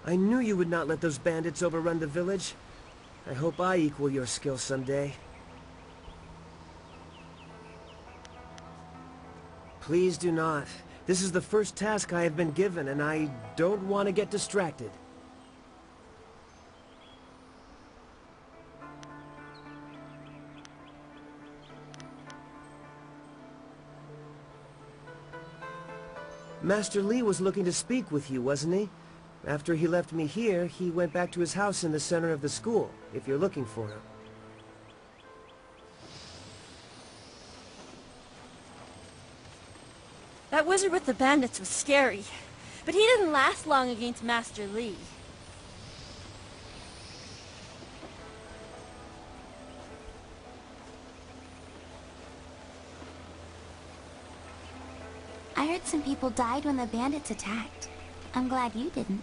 I knew you would not let those bandits overrun the village. I hope I equal your skill someday. Please do not. This is the first task I have been given, and I don't want to get distracted. Master Li was looking to speak with you, wasn't he? After he left me here, he went back to his house in the center of the school, if you're looking for him. That wizard with the bandits was scary, but he didn't last long against Master Li. I heard some people died when the bandits attacked. I'm glad you didn't.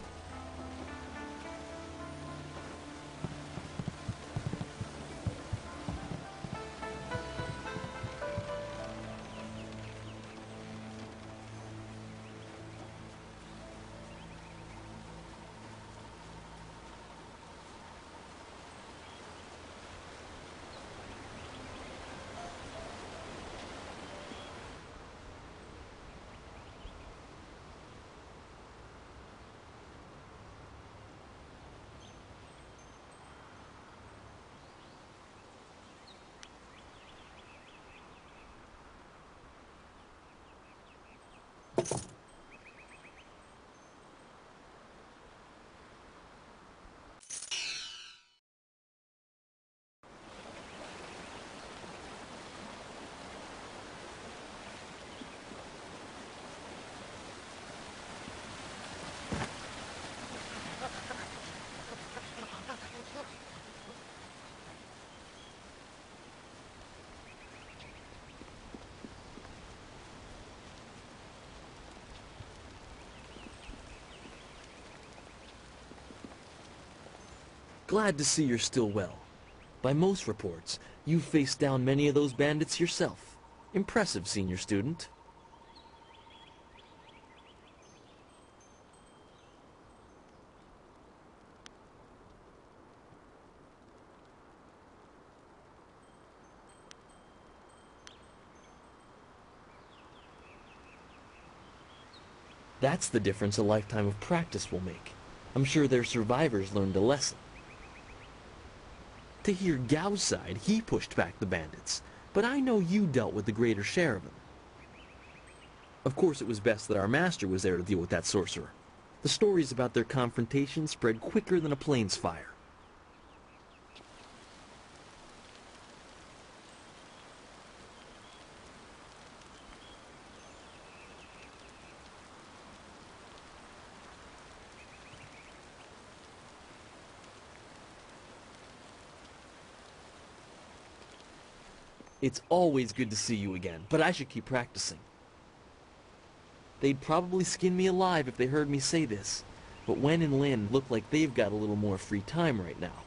Glad to see you're still well. By most reports, you've faced down many of those bandits yourself. Impressive, senior student. That's the difference a lifetime of practice will make. I'm sure their survivors learned a lesson. To hear Gao's side, he pushed back the bandits, but I know you dealt with the greater share of them. Of course, it was best that our master was there to deal with that sorcerer. The stories about their confrontation spread quicker than a plane's fire. It's always good to see you again, but I should keep practicing. They'd probably skin me alive if they heard me say this, but Wen and Lin look like they've got a little more free time right now.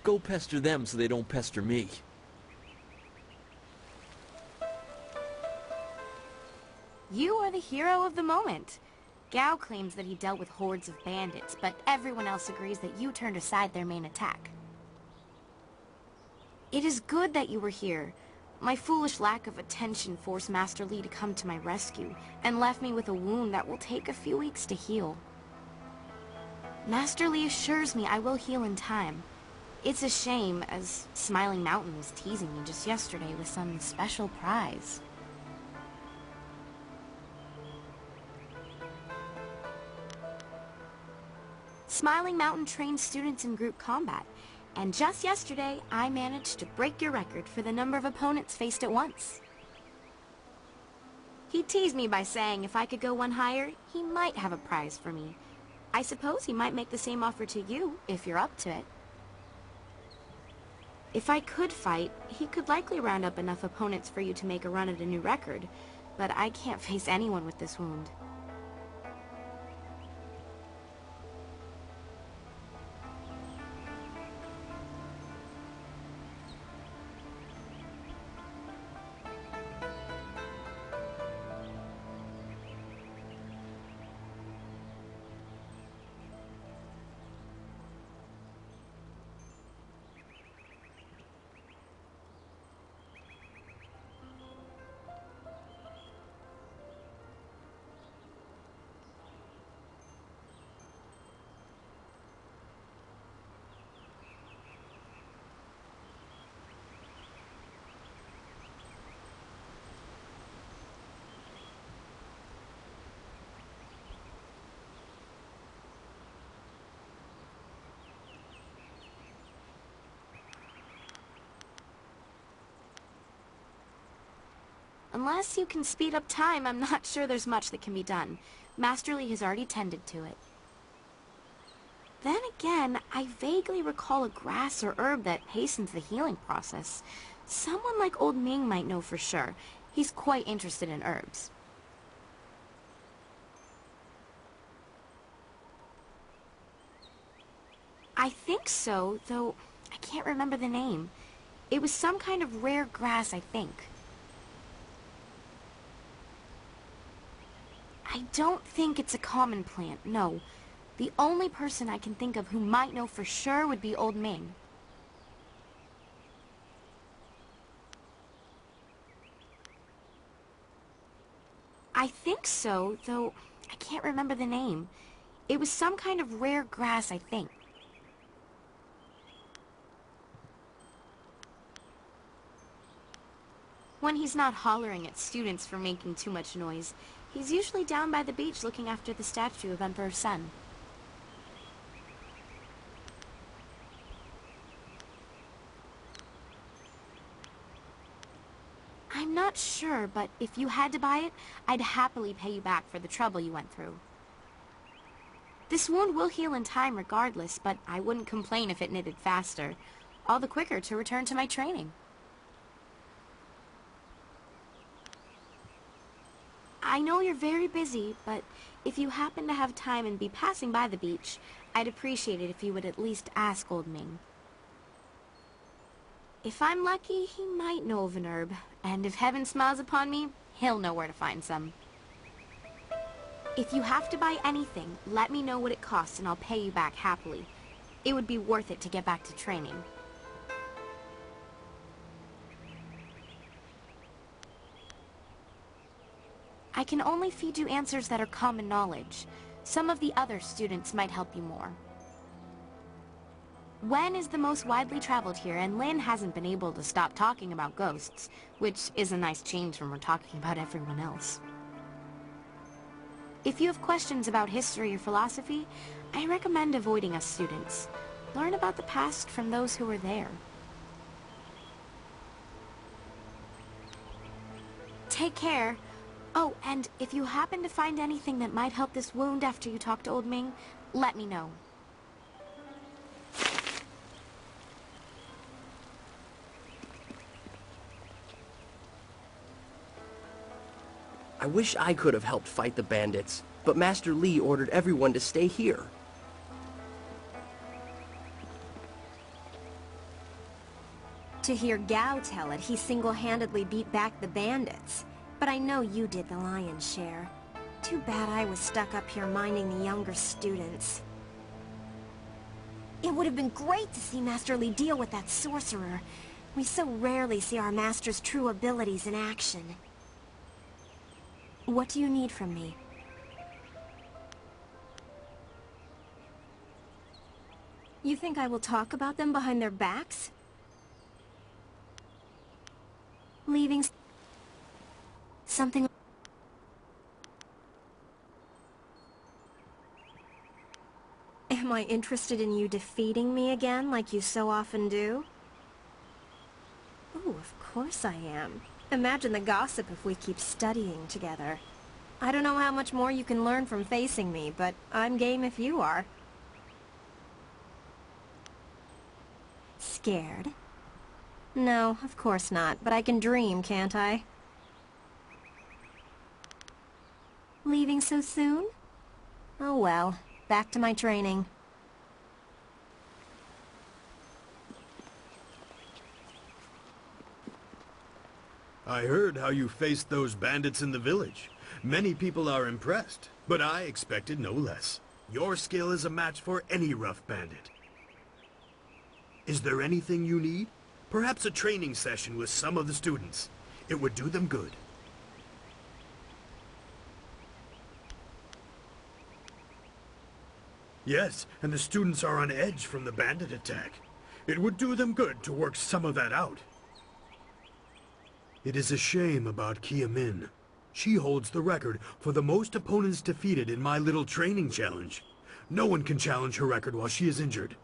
Go pester them so they don't pester me. You are the hero of the moment. Gao claims that he dealt with hordes of bandits, but everyone else agrees that you turned aside their main attack. It is good that you were here. My foolish lack of attention forced Master Li to come to my rescue, and left me with a wound that will take a few weeks to heal. Master Li assures me I will heal in time. It's a shame, as Smiling Mountain was teasing me just yesterday with some special prize. Smiling Mountain trains students in group combat. And just yesterday, I managed to break your record for the number of opponents faced at once. He teased me by saying if I could go one higher, he might have a prize for me. I suppose he might make the same offer to you, if you're up to it. If I could fight, he could likely round up enough opponents for you to make a run at a new record, but I can't face anyone with this wound. Unless you can speed up time, I'm not sure there's much that can be done. Master Lee has already tended to it. Then again, I vaguely recall a grass or herb that hastens the healing process. Someone like Old Ming might know for sure. He's quite interested in herbs. I think so, though I can't remember the name. It was some kind of rare grass, I think. I don't think it's a common plant, no. The only person I can think of who might know for sure would be Old Ming. I think so, though I can't remember the name. It was some kind of rare grass, I think. When he's not hollering at students for making too much noise, he's usually down by the beach looking after the statue of Emperor Sun. I'm not sure, but if you had to buy it, I'd happily pay you back for the trouble you went through. This wound will heal in time regardless, but I wouldn't complain if it knitted faster. All the quicker to return to my training. I know you're very busy, but if you happen to have time and be passing by the beach, I'd appreciate it if you would at least ask Old Ming. If I'm lucky, he might know of an herb, and if heaven smiles upon me, he'll know where to find some. If you have to buy anything, let me know what it costs and I'll pay you back happily. It would be worth it to get back to training. I can only feed you answers that are common knowledge. Some of the other students might help you more. Wen is the most widely traveled here, and Lin hasn't been able to stop talking about ghosts, which is a nice change when we're talking about everyone else. If you have questions about history or philosophy, I recommend avoiding us students. Learn about the past from those who were there. Take care. Oh, and if you happen to find anything that might help this wound after you talk to Old Ming, let me know. I wish I could have helped fight the bandits, but Master Lee ordered everyone to stay here. To hear Gao tell it, he single-handedly beat back the bandits. But I know you did the lion's share. Too bad I was stuck up here minding the younger students. It would have been great to see Master Lee deal with that sorcerer. We so rarely see our master's true abilities in action. What do you need from me? You think I will talk about them behind their backs? Leaving something... Am I interested in you defeating me again, like you so often do? Oh, of course I am. Imagine the gossip if we keep studying together. I don't know how much more you can learn from facing me, but I'm game if you are. Scared? No, of course not, but I can dream, can't I? Leaving so soon? Oh well, back to my training. I heard how you faced those bandits in the village. Many people are impressed, but I expected no less. Your skill is a match for any rough bandit. Is there anything you need? Perhaps a training session with some of the students. It would do them good. Yes, and the students are on edge from the bandit attack. It would do them good to work some of that out. It is a shame about Kia Min. She holds the record for the most opponents defeated in my little training challenge. No one can challenge her record while she is injured.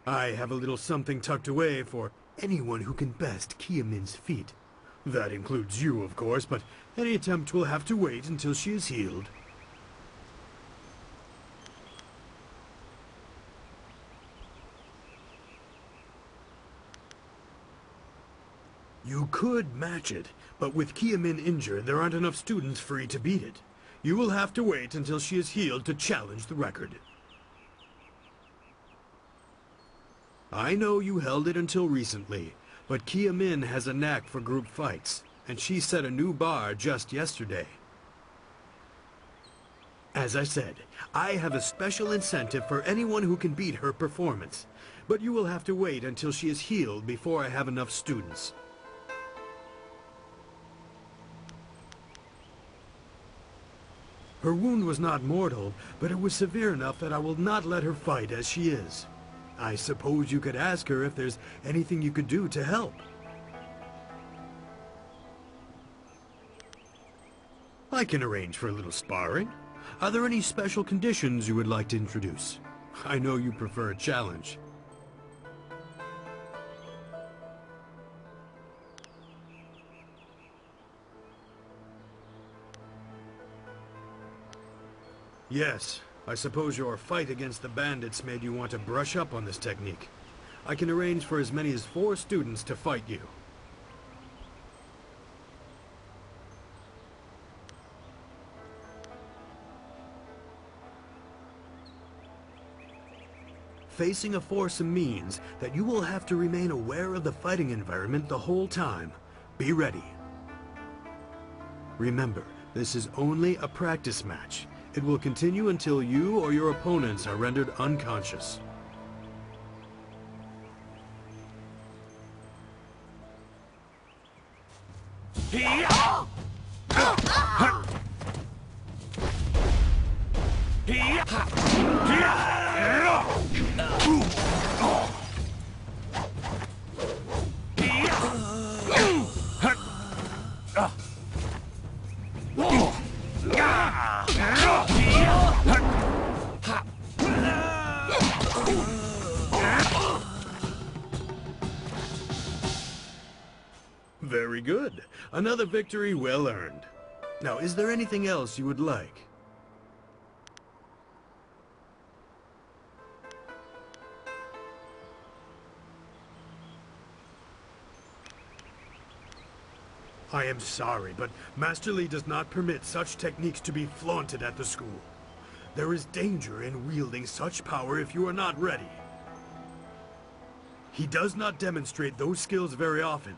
I have a little something tucked away for anyone who can best Kia Min's feat. That includes you, of course, but any attempt will have to wait until she is healed. You could match it, but with Kiamin injured, there aren't enough students free to beat it. You will have to wait until she is healed to challenge the record. I know you held it until recently, but Kiamin has a knack for group fights, and she set a new bar just yesterday. As I said, I have a special incentive for anyone who can beat her performance, but you will have to wait until she is healed before I have enough students. Her wound was not mortal, but it was severe enough that I will not let her fight as she is. I suppose you could ask her if there's anything you could do to help. I can arrange for a little sparring. Are there any special conditions you would like to introduce? I know you prefer a challenge. Yes, I suppose your fight against the bandits made you want to brush up on this technique. I can arrange for as many as 4 students to fight you. Facing a foursome means that you will have to remain aware of the fighting environment the whole time. Be ready. Remember, this is only a practice match. It will continue until you or your opponents are rendered unconscious. Very good. Another victory well earned. Now, is there anything else you would like? I am sorry, but Master Li does not permit such techniques to be flaunted at the school. There is danger in wielding such power if you are not ready. He does not demonstrate those skills very often.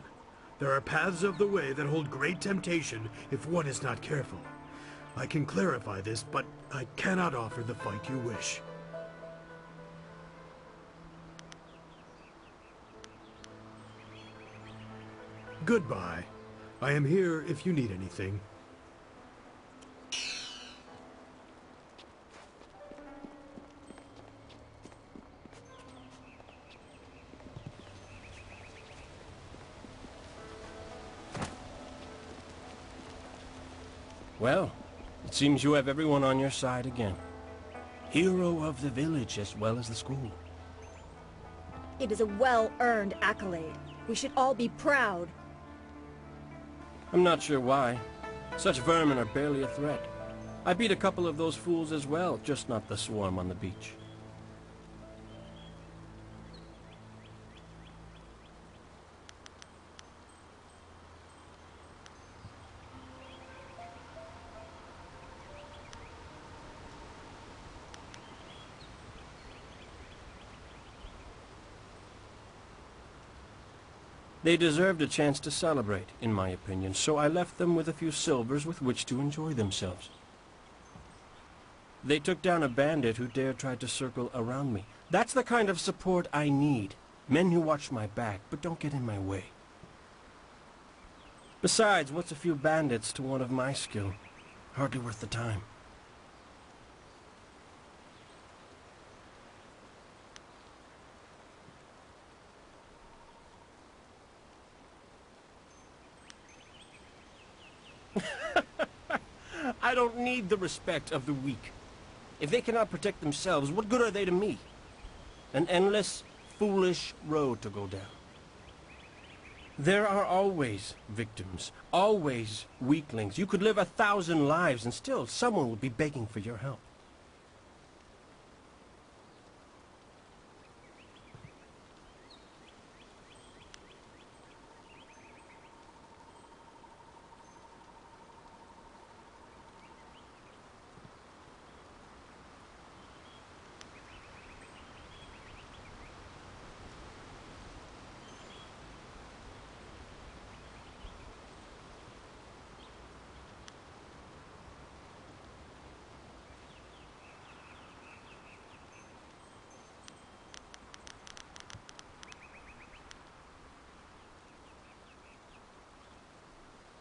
There are paths of the way that hold great temptation if one is not careful. I can clarify this, but I cannot offer the fight you wish. Goodbye. I am here if you need anything. Well, it seems you have everyone on your side again. Hero of the village as well as the school. It is a well-earned accolade. We should all be proud. I'm not sure why. Such vermin are barely a threat. I beat a couple of those fools as well, just not the swarm on the beach. They deserved a chance to celebrate, in my opinion, so I left them with a few silvers with which to enjoy themselves. They took down a bandit who dared try to circle around me. That's the kind of support I need. Men who watch my back, but don't get in my way. Besides, what's a few bandits to one of my skill? Hardly worth the time. I don't need the respect of the weak. If they cannot protect themselves, what good are they to me? An endless, foolish road to go down. There are always victims, always weaklings. You could live 1,000 lives and still someone would be begging for your help.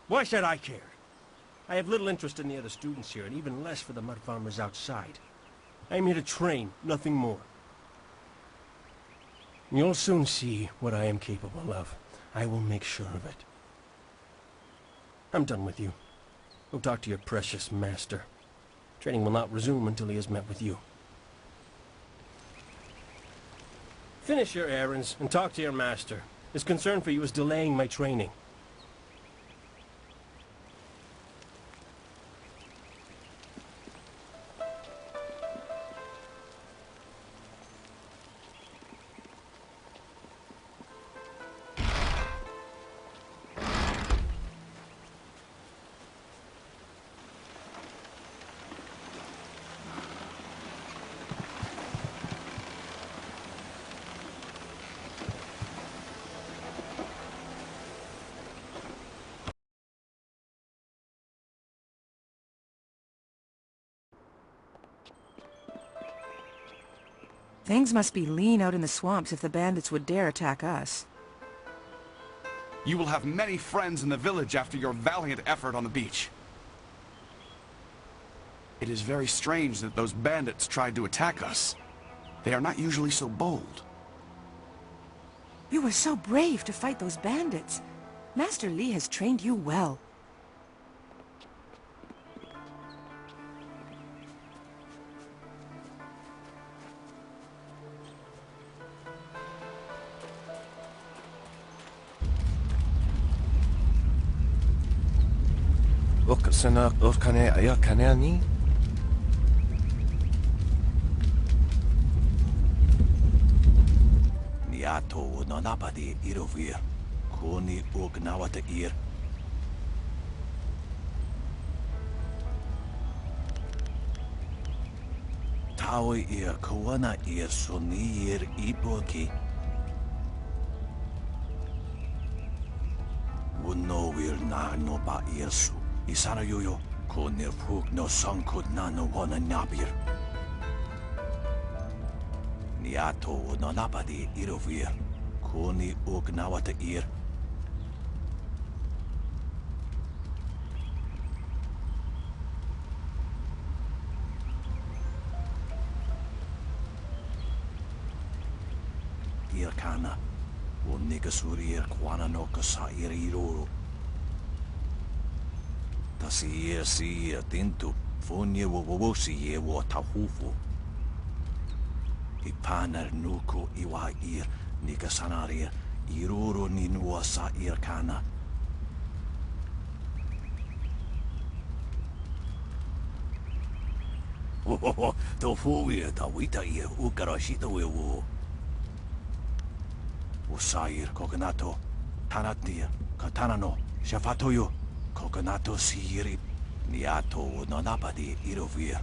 Why should I care? I have little interest in the other students here, and even less for the mud farmers outside. I am here to train, nothing more. You'll soon see what I am capable of. I will make sure of it. I'm done with you. Go talk to your precious master. Training will not resume until he has met with you. Finish your errands and talk to your master. His concern for you is delaying my training. Things must be lean out in the swamps if the bandits would dare attack us. You will have many friends in the village after your valiant effort on the beach. It is very strange that those bandits tried to attack us. They are not usually so bold. You were so brave to fight those bandits. Master Li has trained you well. Sana orkane ayakaneani. Niato nanapadi irovir. Koni ognawata ir. Tawi ir kawana ir soni ir iboki. Wuno will na no ba irsu. Isana yoyo, ko nirpuk no sankut na no wana nabir. Niato no napadi irovir, ko ni ugnawata ir. Ir kana, o nigasuri ir kwana no kasa ir iroro. Tasi si tintu fonye wo si ye wo tahufu. Ipanar nuko iwa ir nikasanaria iruro ni nuwa sa ir kana. To fuwe ta wita ir ukarashita we wo. Usair kokonato tanatia katana no shafatoyo. Kokonato siri niato nanapadi irovir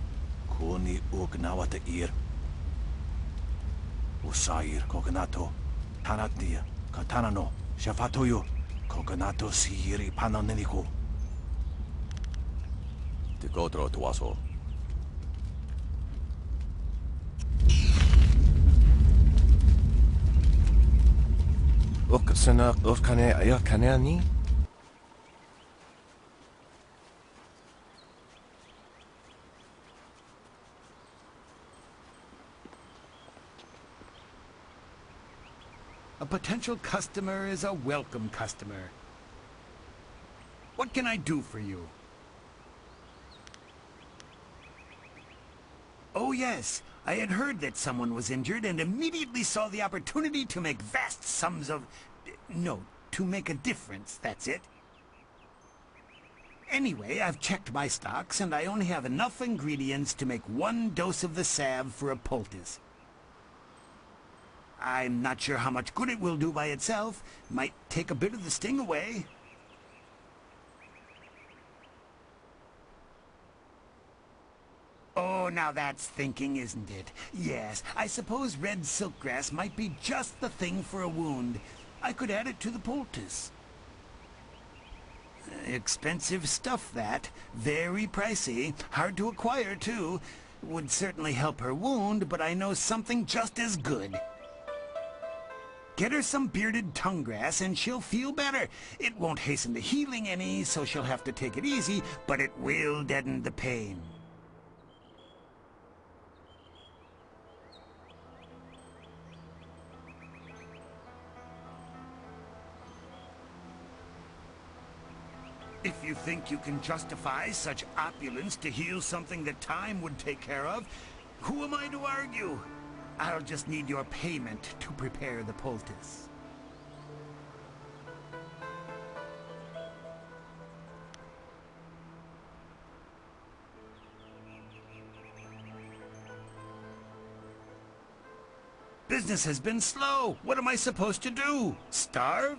koni ugnawata ir usair kokonato tanatia katana no shafatoyo kokonato siri panoneniko tikotro tuaso Okasana orkane ayakaneani. A potential customer is a welcome customer. What can I do for you? Oh yes, I had heard that someone was injured and immediately saw the opportunity to make vast sums of... no, to make a difference, that's it. Anyway, I've checked my stocks, and I only have enough ingredients to make 1 dose of the salve for a poultice. I'm not sure how much good it will do by itself. Might take a bit of the sting away. Oh, now that's thinking, isn't it? Yes, I suppose red silkgrass might be just the thing for a wound. I could add it to the poultice. Expensive stuff, that. Very pricey. Hard to acquire, too. Would certainly help her wound, but I know something just as good. Get her some bearded tongue grass and she'll feel better. It won't hasten the healing any, so she'll have to take it easy, but it will deaden the pain. If you think you can justify such opulence to heal something that time would take care of, who am I to argue? I'll just need your payment to prepare the poultice. Business has been slow. What am I supposed to do? Starve?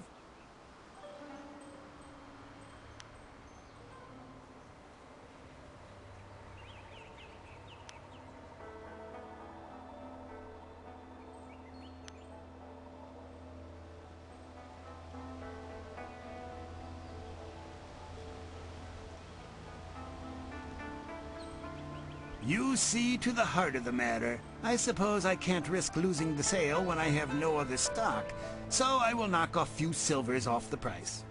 You see to the heart of the matter. I suppose I can't risk losing the sale when I have no other stock, so I will knock a few silvers off the price.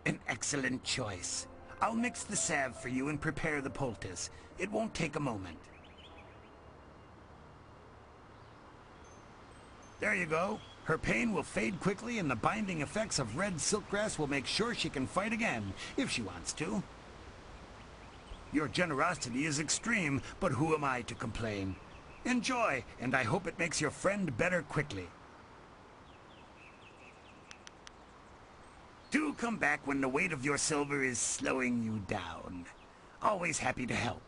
An excellent choice. I'll mix the salve for you and prepare the poultice. It won't take a moment. There you go. Her pain will fade quickly, and the binding effects of red silkgrass will make sure she can fight again, if she wants to. Your generosity is extreme, but who am I to complain? Enjoy, and I hope it makes your friend better quickly. Do come back when the weight of your silver is slowing you down. Always happy to help.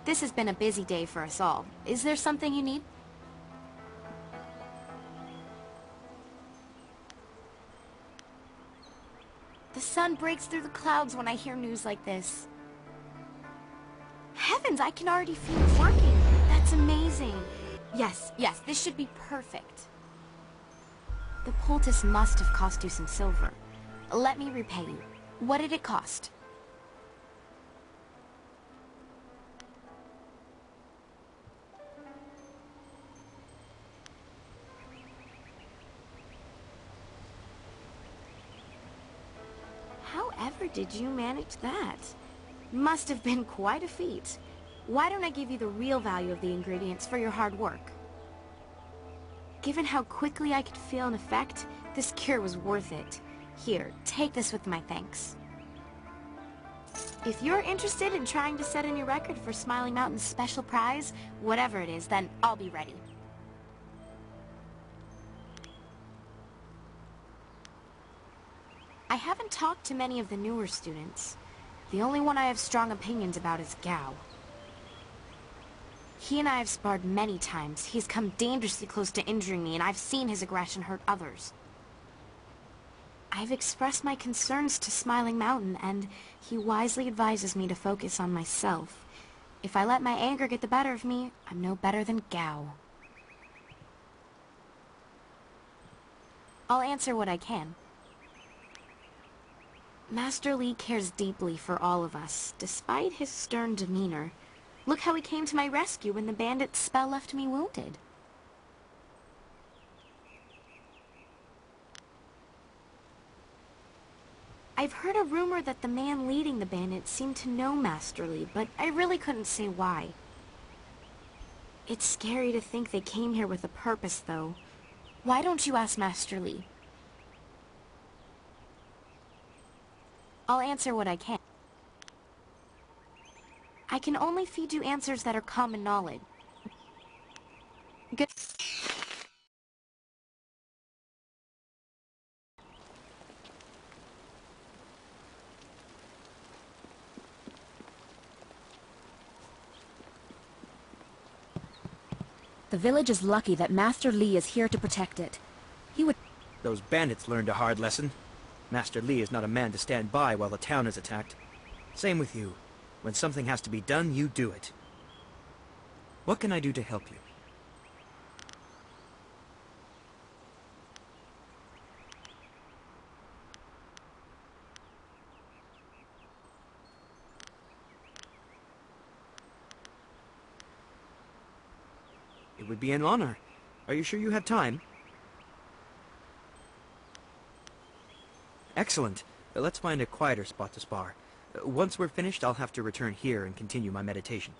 This has been a busy day for us all. Is there something you need? The sun breaks through the clouds when I hear news like this. Heavens, I can already feel it working. That's amazing. Yes, this should be perfect. The poultice must have cost you some silver. Let me repay you. What did it cost? However did you manage that? Must have been quite a feat. Why don't I give you the real value of the ingredients for your hard work? Given how quickly I could feel an effect, this cure was worth it. Here, take this with my thanks. If you're interested in trying to set a new record for Smiling Mountain's special prize, whatever it is, then I'll be ready. I haven't talked to many of the newer students. The only one I have strong opinions about is Gao. He and I have sparred many times. He's come dangerously close to injuring me, and I've seen his aggression hurt others. I've expressed my concerns to Smiling Mountain, and he wisely advises me to focus on myself. If I let my anger get the better of me, I'm no better than Gao. I'll answer what I can. Master Li cares deeply for all of us, despite his stern demeanor. Look how he came to my rescue when the bandit's spell left me wounded. I've heard a rumor that the man leading the bandits seemed to know Master Li, but I really couldn't say why. It's scary to think they came here with a purpose, though. Why don't you ask Master Li? I'll answer what I can. I can only feed you answers that are common knowledge. Good. The village is lucky that Master Li is here to protect it. He would... Those bandits learned a hard lesson. Master Li is not a man to stand by while the town is attacked. Same with you. When something has to be done, you do it. What can I do to help you? It would be an honor. Are you sure you have time? Excellent. Let's find a quieter spot to spar. Once we're finished, I'll have to return here and continue my meditations.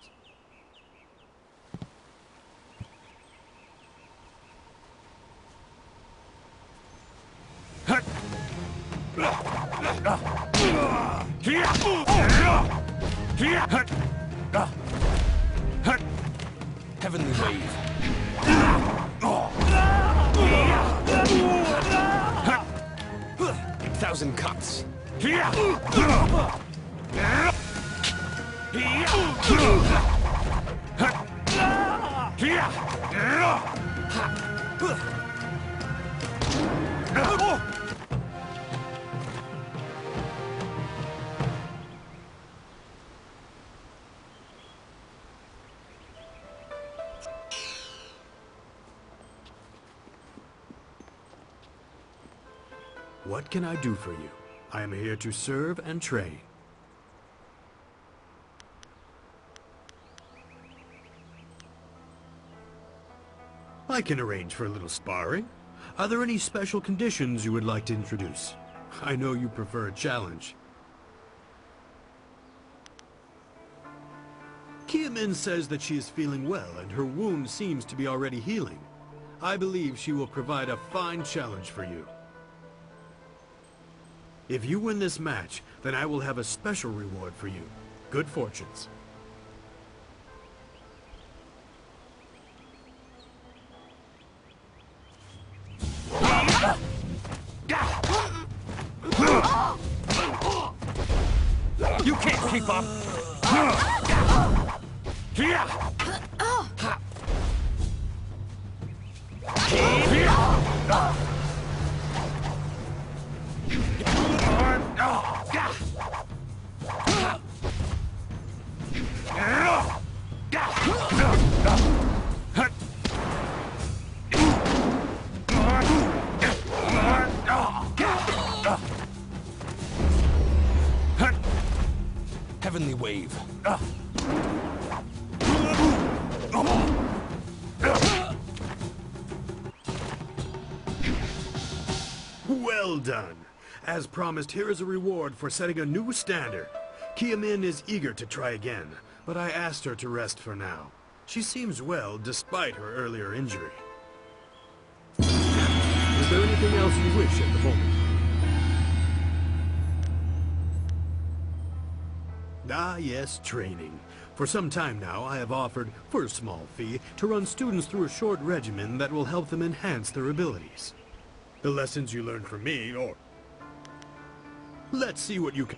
Heavenly wave. 1,000 cuts. What can I do for you? I am here to serve and train. I can arrange for a little sparring. Are there any special conditions you would like to introduce? I know you prefer a challenge. Kiamin says that she is feeling well and her wound seems to be already healing. I believe she will provide a fine challenge for you. If you win this match, then I will have a special reward for you. Good fortunes. You can't keep up! Heavenly wave. Well done. As promised, here is a reward for setting a new standard. Kiamin is eager to try again, but I asked her to rest for now. She seems well despite her earlier injury. Is there anything else you wish at the moment? Ah, yes, training. For some time now, I have offered, for a small fee, to run students through a short regimen that will help them enhance their abilities. The lessons you learn from me, or... Let's see what you can...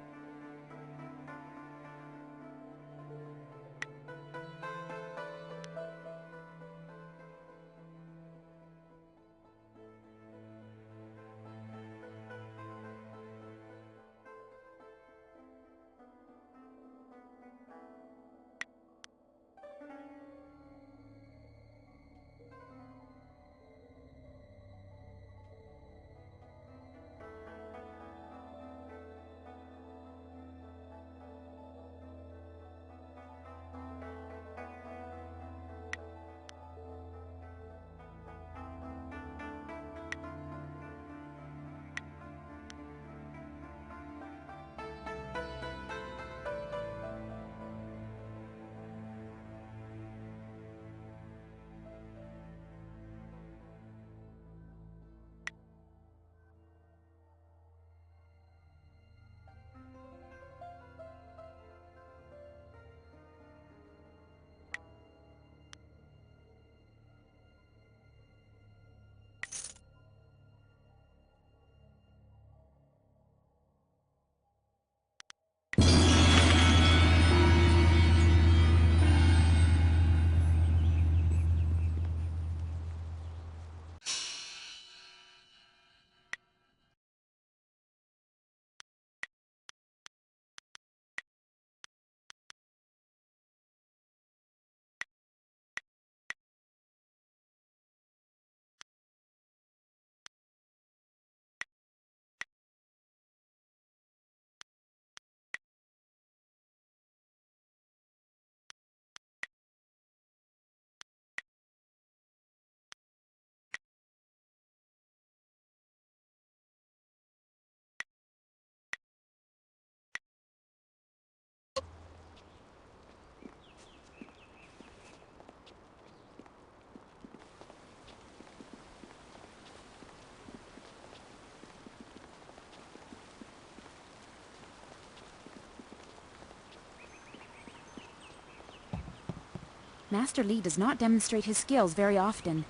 Master Li does not demonstrate his skills very often.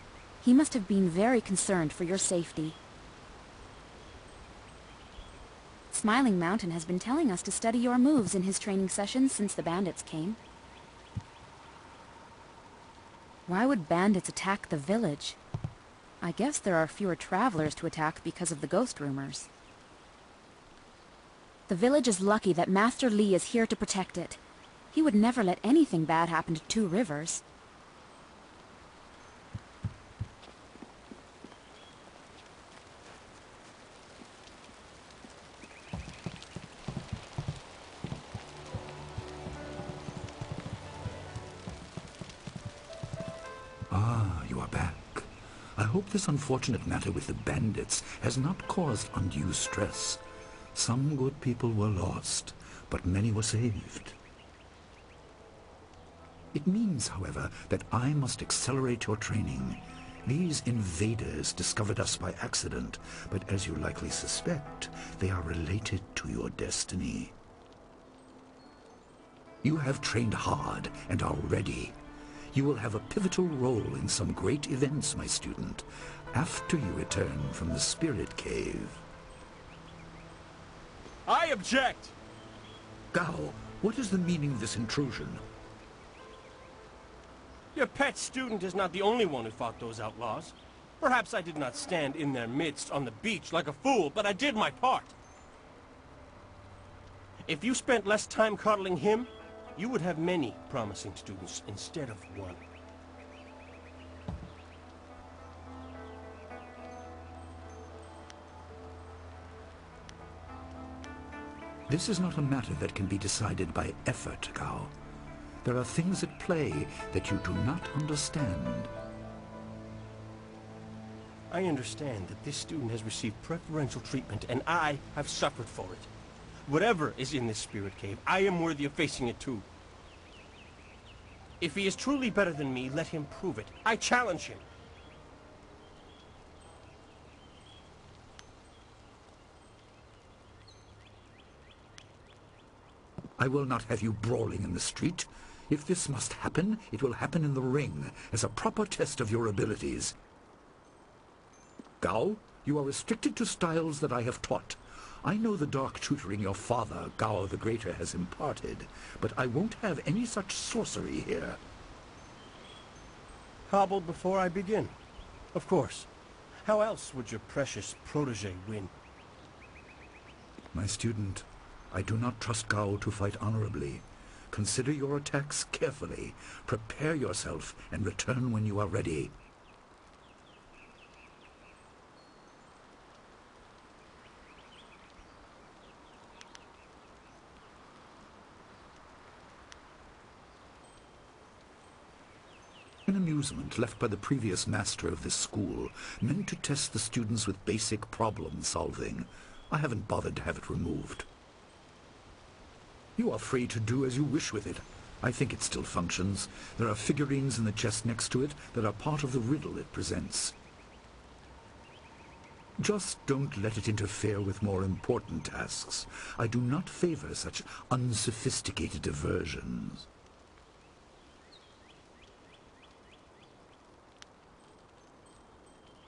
He must have been very concerned for your safety. Smiling Mountain has been telling us to study your moves in his training sessions since the bandits came. Why would bandits attack the village? I guess there are fewer travelers to attack because of the ghost rumors. The village is lucky that Master Li is here to protect it. He would never let anything bad happen to Two Rivers. Ah, you are back. I hope this unfortunate matter with the bandits has not caused undue stress. Some good people were lost, but many were saved. It means, however, that I must accelerate your training. These invaders discovered us by accident, but as you likely suspect, they are related to your destiny. You have trained hard and are ready. You will have a pivotal role in some great events, my student, after you return from the Spirit Cave. I object! Gao, what is the meaning of this intrusion? Your pet student is not the only one who fought those outlaws. Perhaps I did not stand in their midst on the beach like a fool, but I did my part. If you spent less time coddling him, you would have many promising students instead of one. This is not a matter that can be decided by effort, Gao. There are things at play that you do not understand. I understand that this student has received preferential treatment, and I have suffered for it. Whatever is in this spirit cave, I am worthy of facing it too. If he is truly better than me, let him prove it. I challenge him. I will not have you brawling in the street. If this must happen, it will happen in the ring, as a proper test of your abilities. Gao, you are restricted to styles that I have taught. I know the dark tutoring your father, Gao the Greater, has imparted, but I won't have any such sorcery here. Hobble before I begin. Of course. How else would your precious protege win? My student, I do not trust Gao to fight honorably. Consider your attacks carefully. Prepare yourself and return when you are ready. An amusement left by the previous master of this school, meant to test the students with basic problem solving. I haven't bothered to have it removed. You are free to do as you wish with it. I think it still functions. There are figurines in the chest next to it that are part of the riddle it presents. Just don't let it interfere with more important tasks. I do not favor such unsophisticated diversions.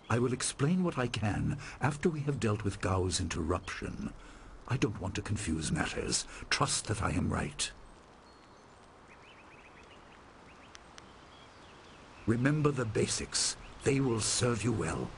I will explain what I can after we have dealt with Gao's interruption. I don't want to confuse matters. Trust that I am right. Remember the basics. They will serve you well.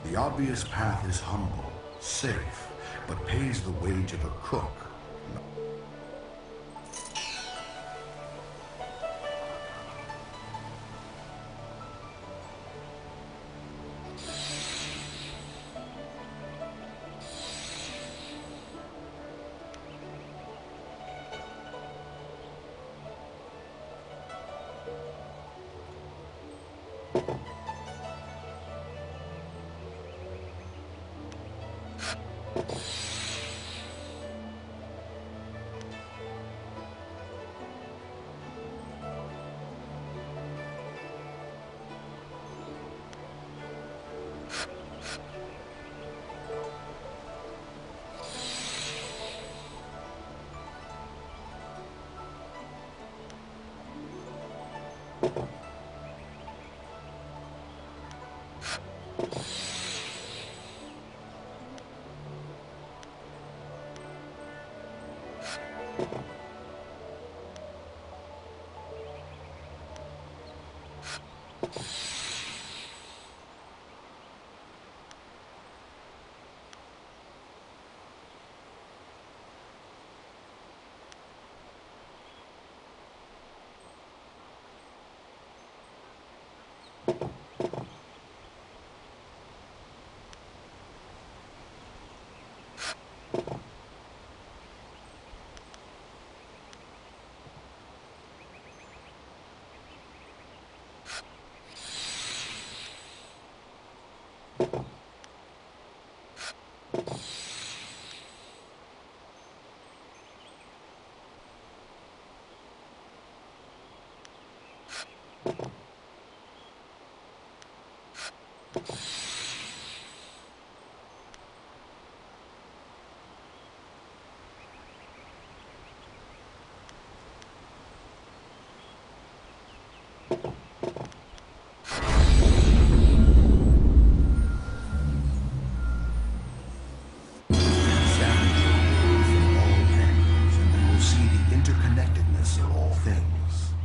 The obvious path is humble, safe, but pays the wage of a cook.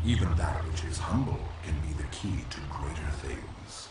Even that which is humble can be the key to greater things.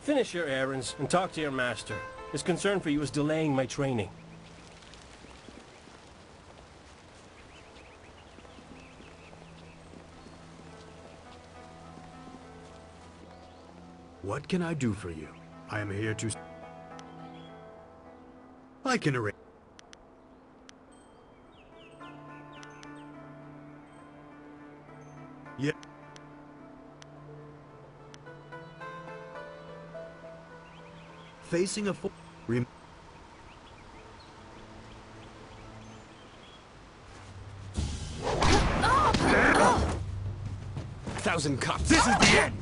Finish your errands and talk to your master. His concern for you is delaying my training. What can I do for you? I am here to... I can arrange... Yeah. Facing a full... Thousand cups. This is the end.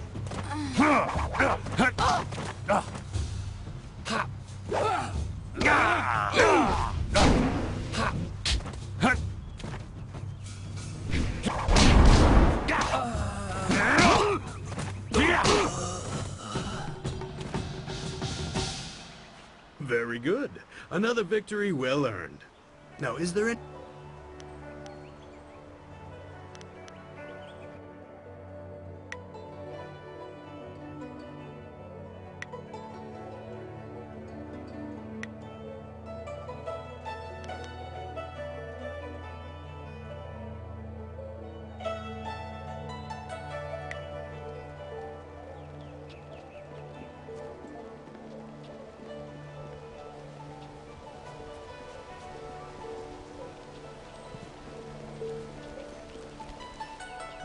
Very good. Another victory well earned. Now, is there any...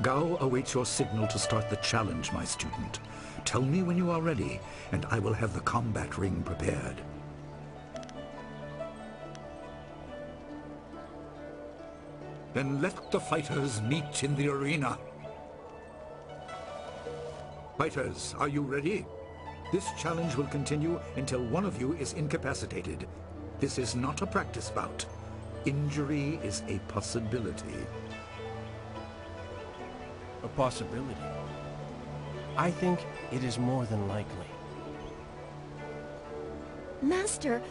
Gao awaits your signal to start the challenge, my student. Tell me when you are ready, and I will have the combat ring prepared. Then let the fighters meet in the arena. Fighters, are you ready? This challenge will continue until one of you is incapacitated. This is not a practice bout. Injury is a possibility. A possibility? I think it is more than likely. Master,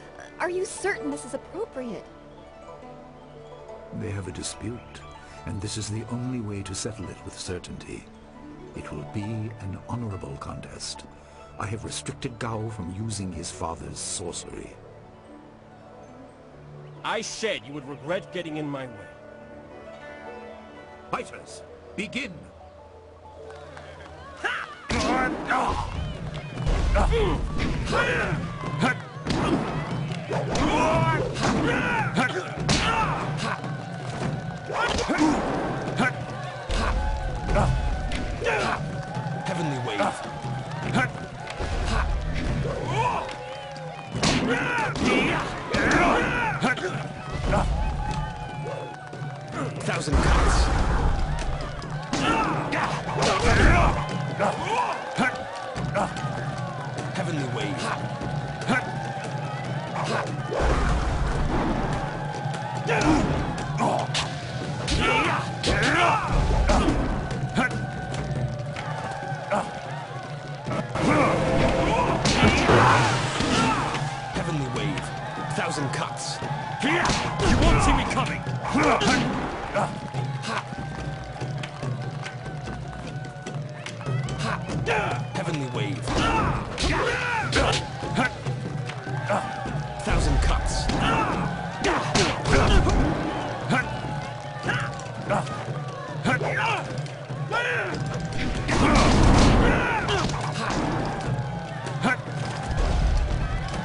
are you certain this is appropriate? They have a dispute, and this is the only way to settle it with certainty. It will be an honorable contest. I have restricted Gao from using his father's sorcery. I said you would regret getting in my way. Fighters, begin! Heavenly wave. Thousand cuts. Heavenly wave. 1,000 cuts. You won't see me coming. Heavenly wave. 1,000 cuts.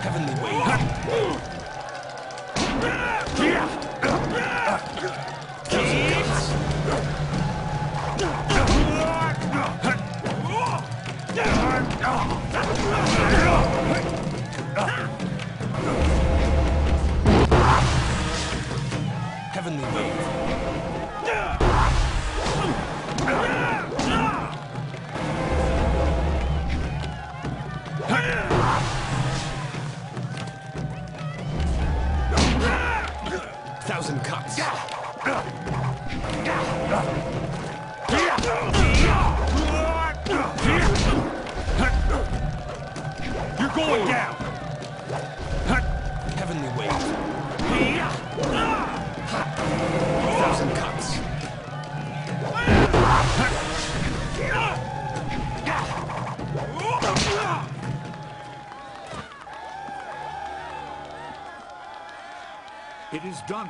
Heavenly wave. Heavenly wave. Thousand cuts. You're going down. Heavenly wave. 1,000 cuts. It is done.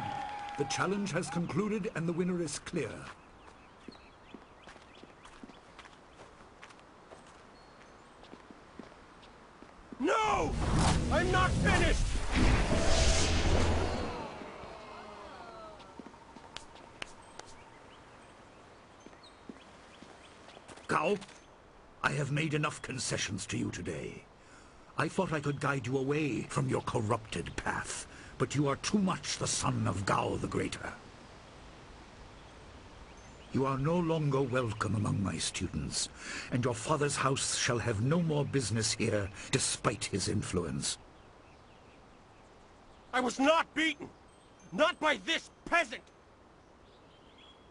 The challenge has concluded and the winner is clear. No! I'm not finished! Gao, I have made enough concessions to you today. I thought I could guide you away from your corrupted path, but you are too much the son of Gao the Greater. You are no longer welcome among my students, and your father's house shall have no more business here, despite his influence. I was not beaten! Not by this peasant!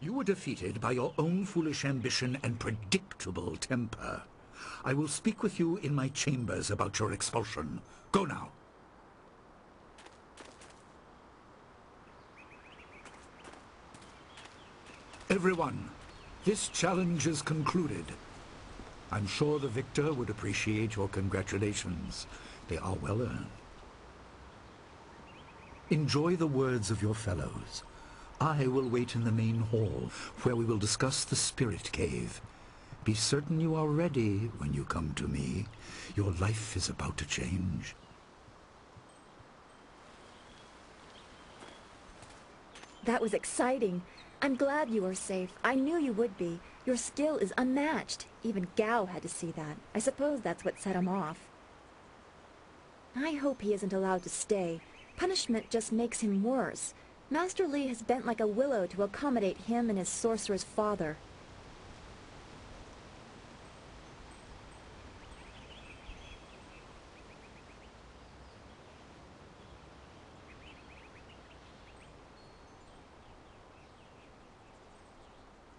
You were defeated by your own foolish ambition and predictable temper. I will speak with you in my chambers about your expulsion. Go now. Everyone, this challenge is concluded. I'm sure the victor would appreciate your congratulations. They are well earned. Enjoy the words of your fellows. I will wait in the main hall, where we will discuss the spirit cave. Be certain you are ready when you come to me. Your life is about to change. That was exciting. I'm glad you are safe. I knew you would be. Your skill is unmatched. Even Gao had to see that. I suppose that's what set him off. I hope he isn't allowed to stay. Punishment just makes him worse. Master Li has bent like a willow to accommodate him and his sorcerer's father.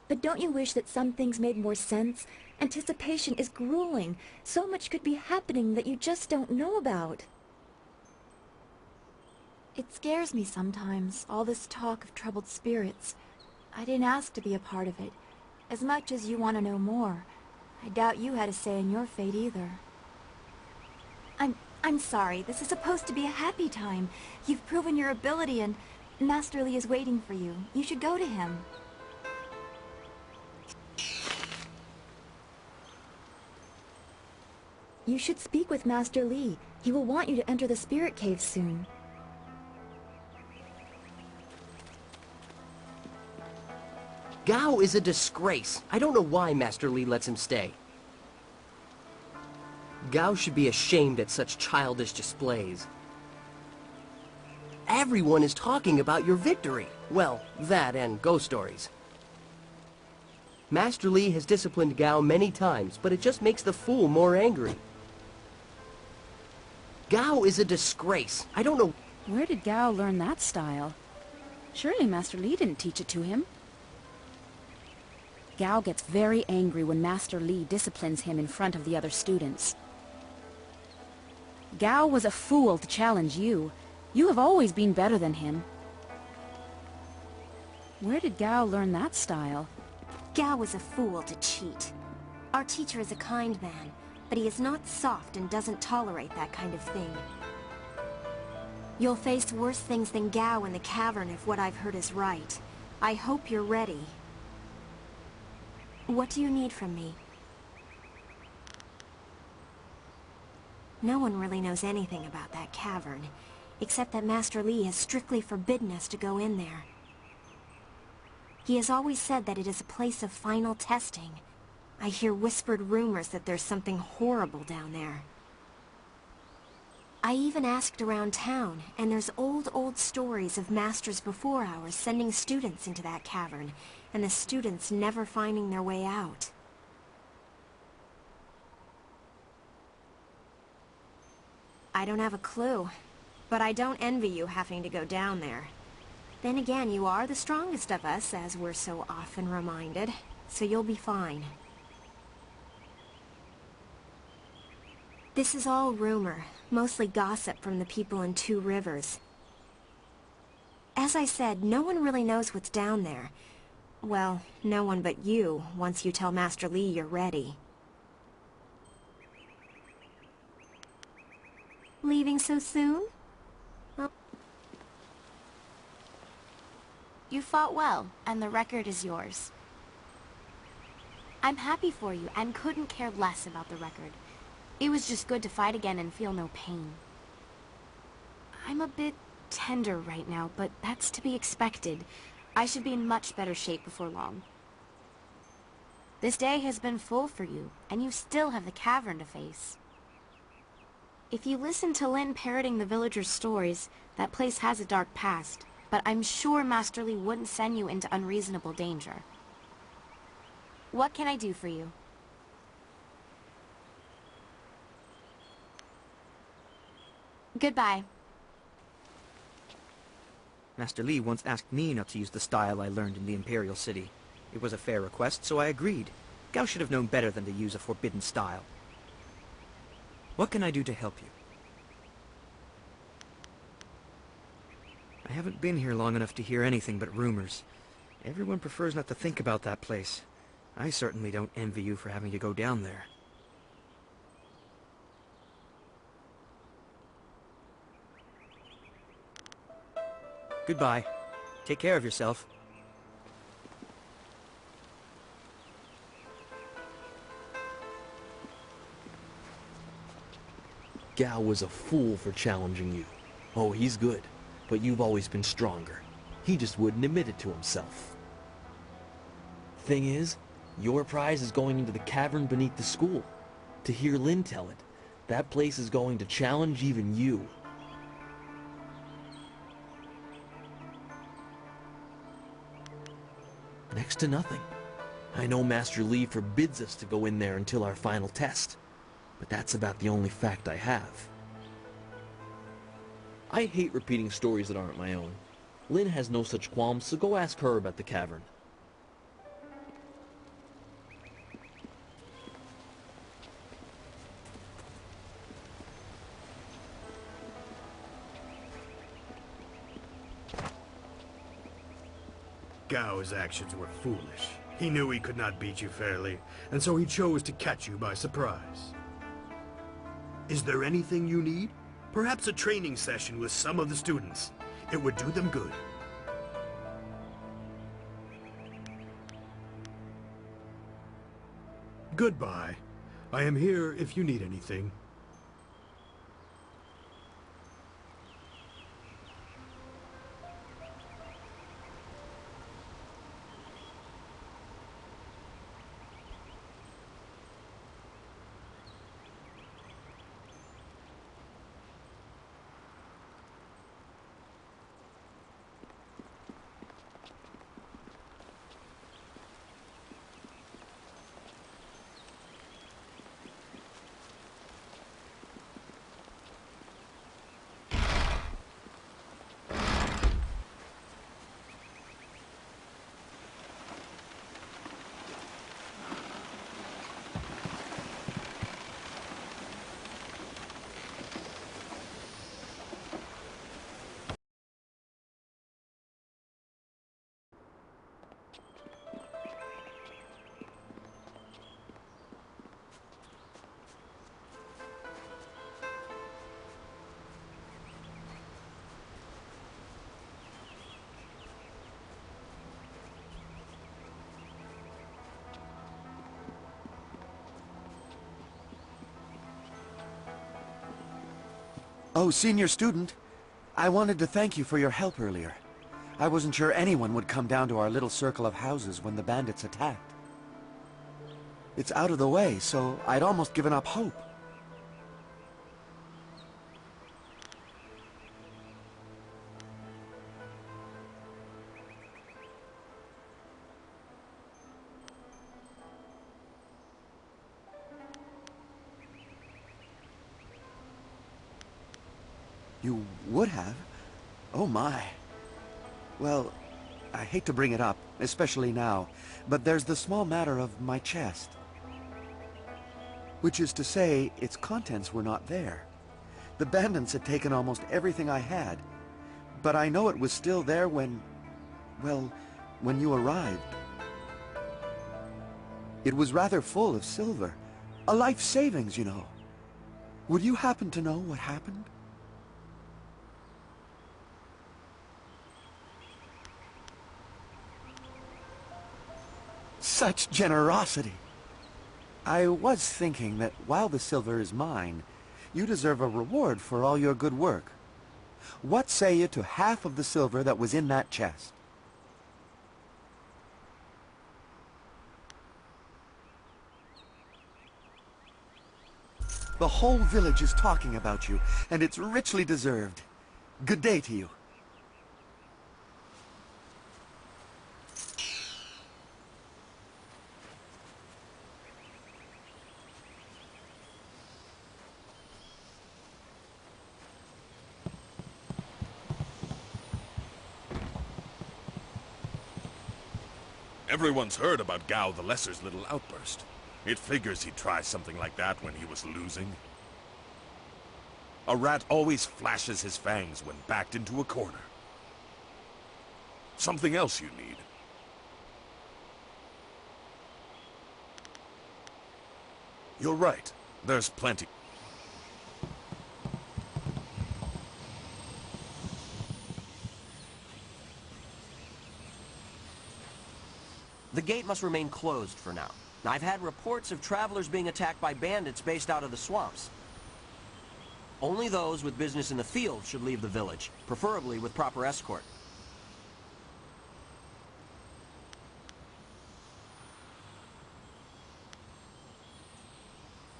But don't you wish that some things made more sense? Anticipation is grueling. So much could be happening that you just don't know about. It scares me sometimes, all this talk of troubled spirits. I didn't ask to be a part of it. As much as you want to know more, I doubt you had a say in your fate either. I'm sorry. This is supposed to be a happy time. You've proven your ability and Master Li is waiting for you. You should go to him. You should speak with Master Li. He will want you to enter the spirit cave soon. Gao is a disgrace. I don't know why Master Li lets him stay. Gao should be ashamed at such childish displays. Everyone is talking about your victory. Well, that and ghost stories. Master Li has disciplined Gao many times, but it just makes the fool more angry. Gao is a disgrace. I don't know... Where did Gao learn that style? Surely Master Li didn't teach it to him. Gao gets very angry when Master Li disciplines him in front of the other students. Gao was a fool to challenge you. You have always been better than him. Where did Gao learn that style? Gao was a fool to cheat. Our teacher is a kind man, but he is not soft and doesn't tolerate that kind of thing. You'll face worse things than Gao in the cavern if what I've heard is right. I hope you're ready. What do you need from me? No one really knows anything about that cavern, except that Master Li has strictly forbidden us to go in there. He has always said that it is a place of final testing. I hear whispered rumors that there's something horrible down there. I even asked around town, and there's old stories of masters before ours sending students into that cavern, and the students never finding their way out. I don't have a clue, but I don't envy you having to go down there. Then again, you are the strongest of us, as we're so often reminded, so you'll be fine. This is all rumor, mostly gossip from the people in Two Rivers. As I said, no one really knows what's down there. Well, no one but you, once you tell Master Li you're ready. Leaving so soon? Well, You fought well, and the record is yours. I'm happy for you, and couldn't care less about the record. It was just good to fight again and feel no pain. I'm a bit tender right now, but that's to be expected. I should be in much better shape before long. This day has been full for you, and you still have the cavern to face. If you listen to Lin parroting the villagers' stories, that place has a dark past, but I'm sure Master Li wouldn't send you into unreasonable danger. What can I do for you? Goodbye. Master Li once asked me not to use the style I learned in the Imperial City. It was a fair request, so I agreed. Gao should have known better than to use a forbidden style. What can I do to help you? I haven't been here long enough to hear anything but rumors. Everyone prefers not to think about that place. I certainly don't envy you for having to go down there. Goodbye. Take care of yourself. Gao was a fool for challenging you. Oh, he's good, but you've always been stronger. He just wouldn't admit it to himself. Thing is, your prize is going into the cavern beneath the school. To hear Lin tell it, that place is going to challenge even you. Next to nothing. I know Master Li forbids us to go in there until our final test, but that's about the only fact I have. I hate repeating stories that aren't my own. Lin has no such qualms, so go ask her about the cavern. Gao's actions were foolish. He knew he could not beat you fairly, and so he chose to catch you by surprise. Is there anything you need? Perhaps a training session with some of the students. It would do them good. Goodbye. I am here if you need anything. Oh, senior student. I wanted to thank you for your help earlier. I wasn't sure anyone would come down to our little circle of houses when the bandits attacked. It's out of the way, so I'd almost given up hope. You would have? Oh my. Well, I hate to bring it up, especially now, but there's the small matter of my chest. Which is to say, its contents were not there. The bandits had taken almost everything I had, but I know it was still there when, well, when you arrived. It was rather full of silver. A life savings, you know. Would you happen to know what happened? Such generosity! I was thinking that while the silver is mine, you deserve a reward for all your good work. What say you to half of the silver that was in that chest? The whole village is talking about you, and it's richly deserved. Good day to you. Everyone's heard about Gao the Lesser's little outburst. It figures he'd try something like that when he was losing. A rat always flashes his fangs when backed into a corner. Something else you need. You're right. There's plenty. The gate must remain closed for now. I've had reports of travelers being attacked by bandits based out of the swamps. Only those with business in the field should leave the village, preferably with proper escort.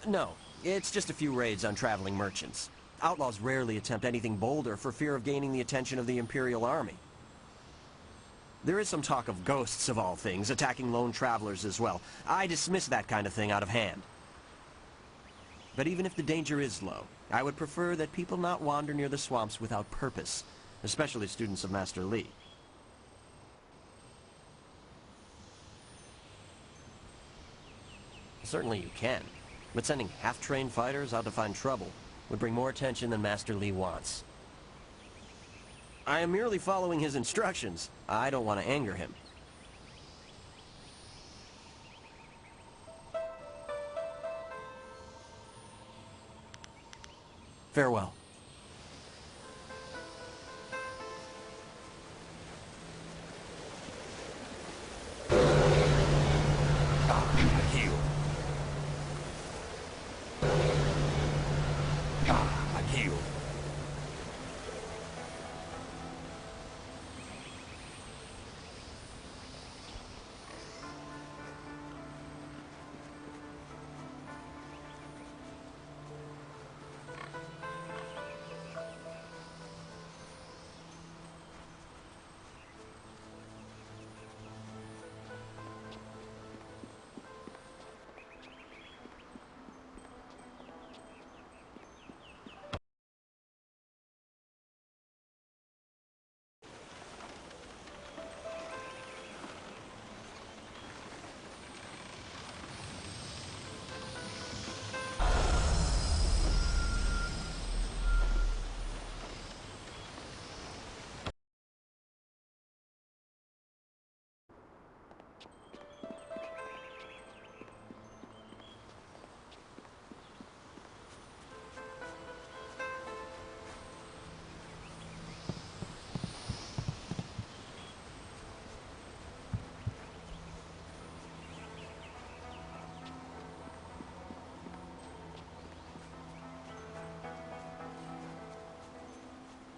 No, it's just a few raids on traveling merchants. Outlaws rarely attempt anything bolder for fear of gaining the attention of the Imperial Army. There is some talk of ghosts, of all things, attacking lone travelers as well. I dismiss that kind of thing out of hand. But even if the danger is low, I would prefer that people not wander near the swamps without purpose, especially students of Master Li. Certainly you can, but sending half-trained fighters out to find trouble would bring more attention than Master Li wants. I am merely following his instructions. I don't want to anger him. Farewell.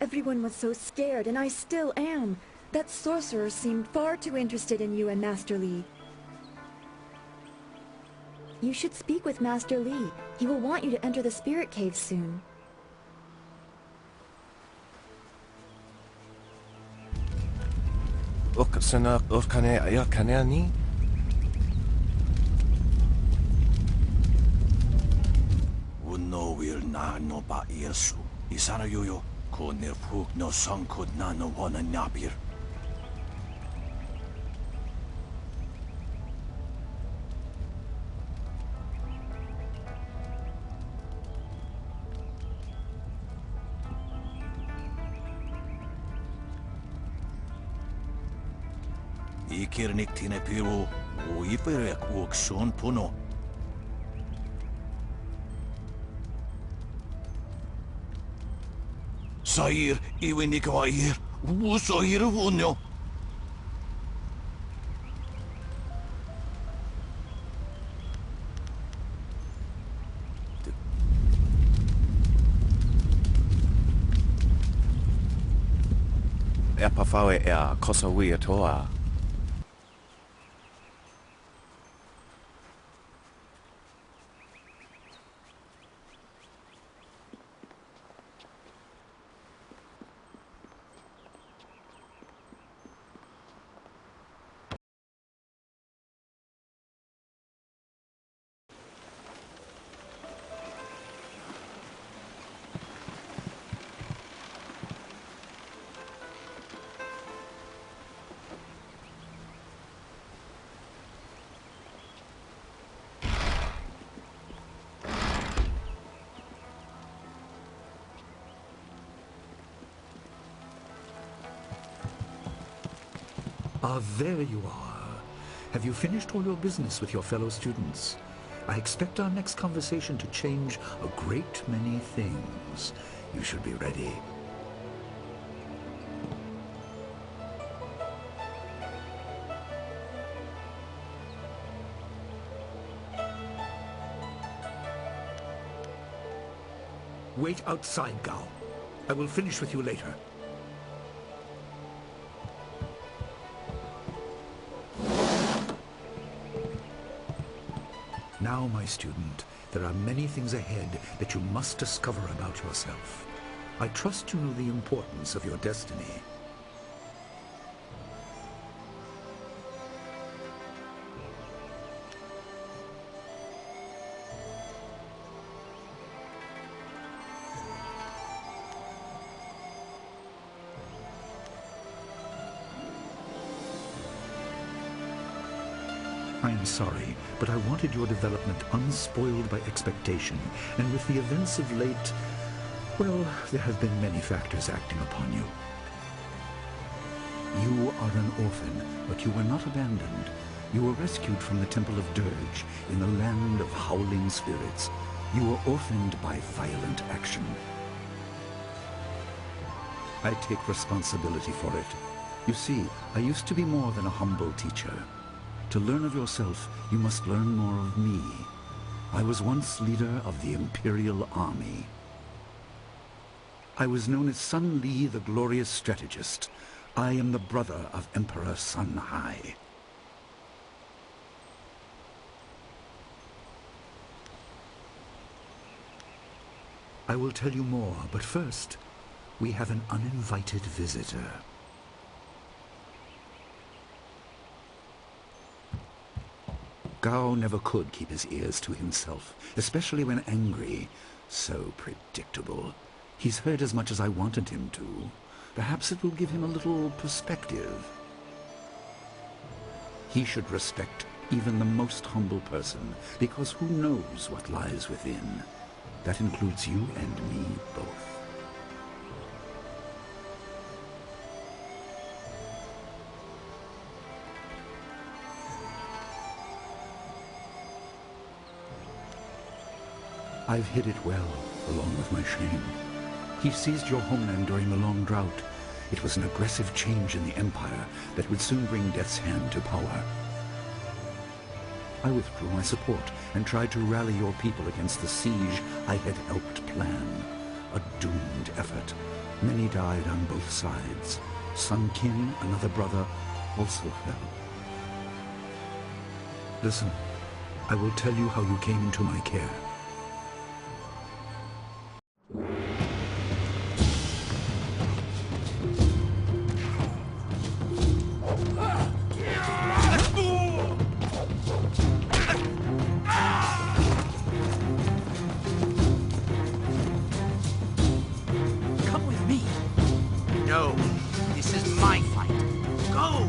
Everyone was so scared, and I still am. That sorcerer seemed far too interested in you and Master Li. You should speak with Master Li. He will want you to enter the spirit cave soon. Unowil na no ba Yesu. Isana yoyo ko nirpuk no sangkud na no wana nyabir. Ikirnik tine piru o iperek uok son puno. Sair iwinikwair usoir vunyo. Epafawe kosawi toa. There you are. Have you finished all your business with your fellow students? I expect our next conversation to change a great many things. You should be ready. Wait outside, Gao. I will finish with you later. Now, my student, there are many things ahead that you must discover about yourself. I trust you know the importance of your destiny. I am sorry, but I wanted your development unspoiled by expectation, and with the events of late, well, there have been many factors acting upon you. You are an orphan, but you were not abandoned. You were rescued from the Temple of Dirge in the land of howling spirits. You were orphaned by violent action. I take responsibility for it. You see, I used to be more than a humble teacher. To learn of yourself, you must learn more of me. I was once leader of the Imperial Army. I was known as Sun Li, the glorious strategist. I am the brother of Emperor Sun Hai. I will tell you more, but first, we have an uninvited visitor. Gao never could keep his ears to himself, especially when angry. So predictable. He's heard as much as I wanted him to. Perhaps it will give him a little perspective. He should respect even the most humble person, because who knows what lies within? That includes you and me both. I've hid it well, along with my shame. He seized your homeland during the long drought. It was an aggressive change in the Empire that would soon bring Death's Hand to power. I withdrew my support and tried to rally your people against the siege I had helped plan. a doomed effort. Many died on both sides. Sun Qin, another brother, also fell. Listen, I will tell you how you came into my care. Come with me. No, this is my fight. Go!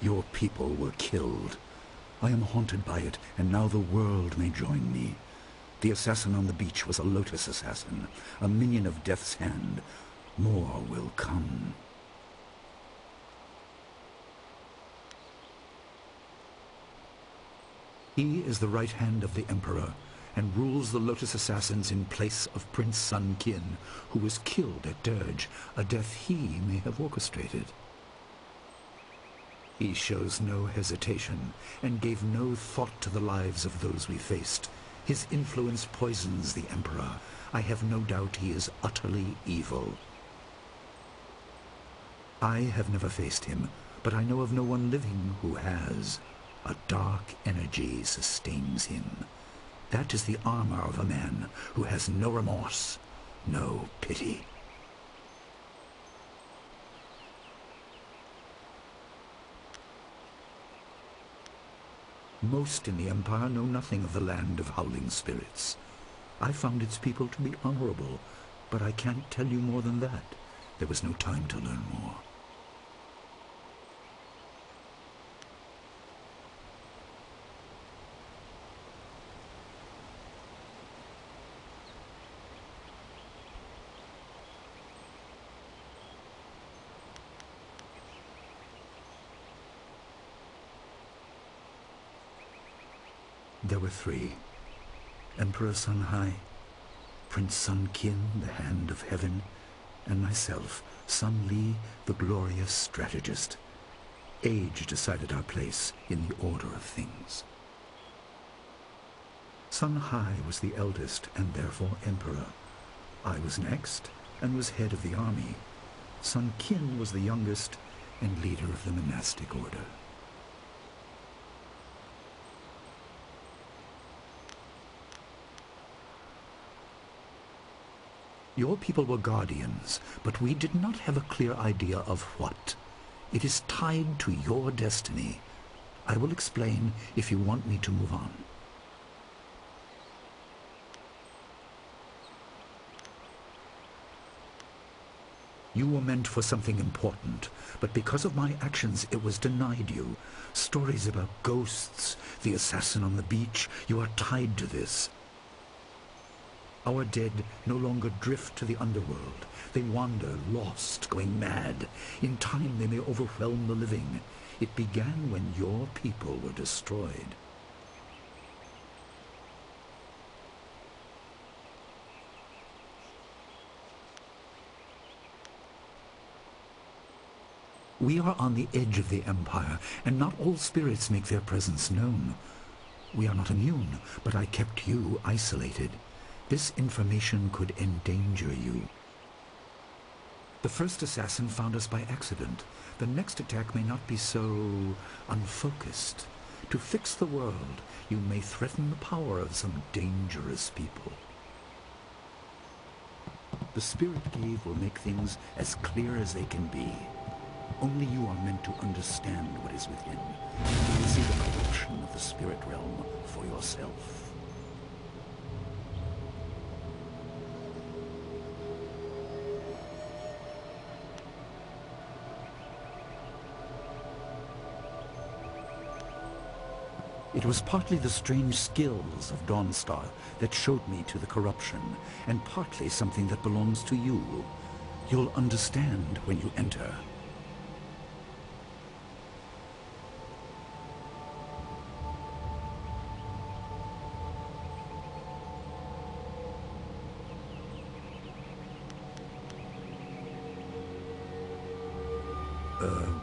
Your people were killed. I am haunted by it, and now the world may join me. The assassin on the beach was a Lotus assassin, a minion of Death's Hand. More will come. He is the right hand of the Emperor, and rules the Lotus Assassins in place of Prince Sun Qin, who was killed at Dirge, a death he may have orchestrated. He shows no hesitation, and gave no thought to the lives of those we faced. His influence poisons the Emperor. I have no doubt he is utterly evil. I have never faced him, but I know of no one living who has. A dark energy sustains him. That is the armor of a man who has no remorse, no pity. Most in the Empire know nothing of the land of howling spirits. I found its people to be honorable, but I can't tell you more than that. There was no time to learn more. There were three: Emperor Sun Hai, Prince Sun Qin, the Hand of Heaven, and myself, Sun Li, the glorious strategist. Age decided our place in the order of things. Sun Hai was the eldest and therefore emperor. I was next and was head of the army. Sun Qin was the youngest and leader of the monastic order. Your people were guardians, but we did not have a clear idea of what. It is tied to your destiny. I will explain if you want me to move on. You were meant for something important, but because of my actions it was denied you. Stories about ghosts, the assassin on the beach, you are tied to this. Our dead no longer drift to the underworld. They wander, lost, going mad. In time they may overwhelm the living. It began when your people were destroyed. We are on the edge of the Empire, and not all spirits make their presence known. We are not immune, but I kept you isolated. This information could endanger you. The first assassin found us by accident. The next attack may not be so unfocused. To fix the world, you may threaten the power of some dangerous people. The Spirit Cave will make things as clear as they can be. Only you are meant to understand what is within. You will see the corruption of the spirit realm for yourself. It was partly the strange skills of Dawnstar that showed me to the corruption, and partly something that belongs to you. You'll understand when you enter.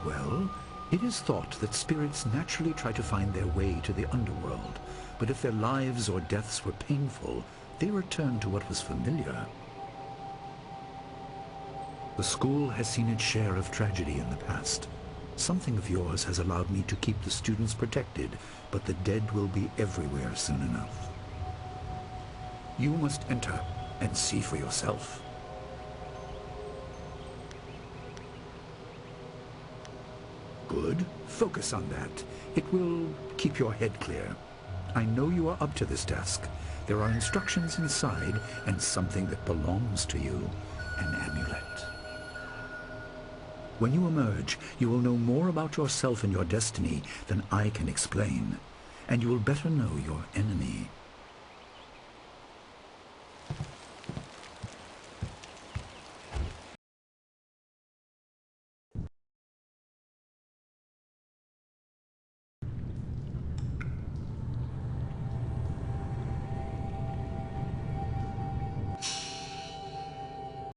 Well, it is thought that spirits naturally try to find their way to the underworld, but if their lives or deaths were painful, they return to what was familiar. The school has seen its share of tragedy in the past. Something of yours has allowed me to keep the students protected, but the dead will be everywhere soon enough. You must enter and see for yourself. Good. Focus on that. It will keep your head clear. I know you are up to this task. There are instructions inside and something that belongs to you, an amulet. When you emerge, you will know more about yourself and your destiny than I can explain, and you will better know your enemy.